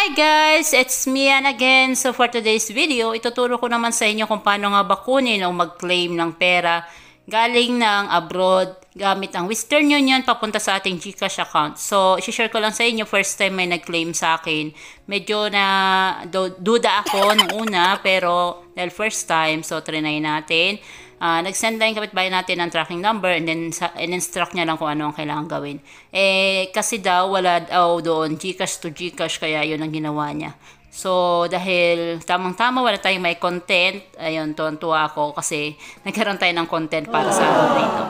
Hi guys! It's me again. So for today's video, ituturo ko naman sa inyo kung paano nga ba kunin o mag-claim ng pera galing ng abroad gamit ang Western Union papunta sa ating GCash account. So, isi-share ko lang sa inyo, first time may nag-claim sa akin. Medyo na duda ako nung una, pero dahil first time, so trinay natin. Nag-send lang yung kapitbahay natin ng tracking number and then in-instruct niya lang kung ano ang kailangan gawin. Kasi daw wala daw doon GCash to GCash, kaya yun ang ginawa niya. So, dahil tamang-tama wala tayong may content, ayun, tuwan-tuwa ako kasi nagkaroon tayo ng content para sa araw na ito.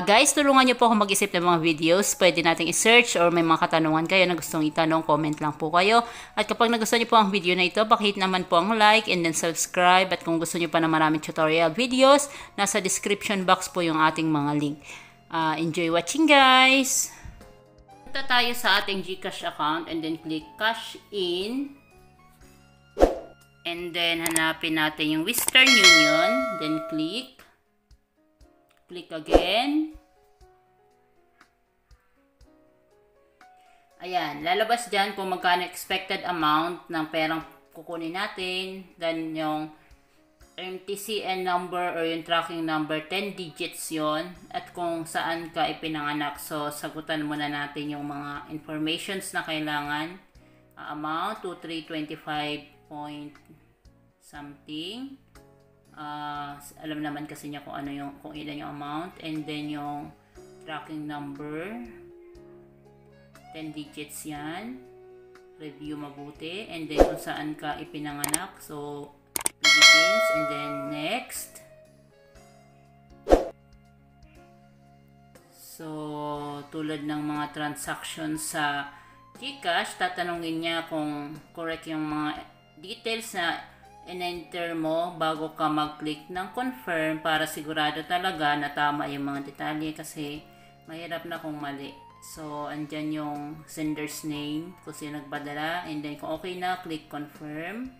Guys, tulungan niyo po ako mag-isip ng mga videos. Pwede nating i-search or may mga katanungan kayo na gustong itanong, comment lang po kayo. At kapag nagustuhan niyo po ang video na ito, pakihit naman po ang like and then subscribe. At kung gusto niyo pa na maraming tutorial videos, nasa description box po yung ating mga link. Enjoy watching, guys! Punta tayo sa ating GCash account and then click Cash In. And then, hanapin natin yung Western Union. Then, click. Click again. Ayan. Lalabas dyan kung magkano expected amount ng perang kukunin natin. Then, yung MTCN number or yung tracking number, 10 digits yon. At kung saan ka ipinanganak. So, sagutan muna natin yung mga informations na kailangan. Amount, 2325 point something. Alam naman kasi niya kung ano yung, kung ilan yung amount, and then yung tracking number 10 digits yan. Review mabuti, and then kung saan ka ipinanganak, so Philippines, and then next. So tulad ng mga transactions sa GCash, tatanungin niya kung correct yung mga details na in-enter mo bago ka mag-click ng confirm para sigurado talaga na tama yung mga detalye, kasi mahirap na kung mali. So, andyan yung sender's name kung sino nagpadala, and then kung okay na, click confirm.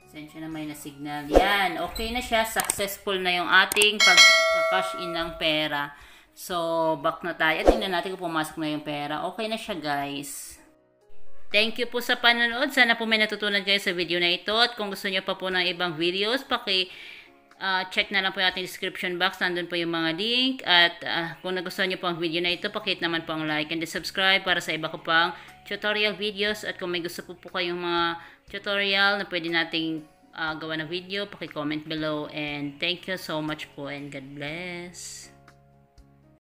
Sensya na may na-signal. Yan, okay na siya. Successful na yung ating pag-cash in ng pera. So, back na tayo. Tingnan natin kung pumasok na yung pera. Okay na siya, guys. Thank you po sa panonood. Sana po may natutunan kayo sa video na ito. At kung gusto niyo pa po ng ibang videos, check na lang po yung ating description box. Nandun po yung mga link. At kung nagustuhan niyo po ang video na ito, pakihit naman po ang like and subscribe para sa iba ko pang tutorial videos. At kung may gusto po kayong mga tutorial na pwede nating gawa na video, paki-comment below. And thank you so much po and God bless.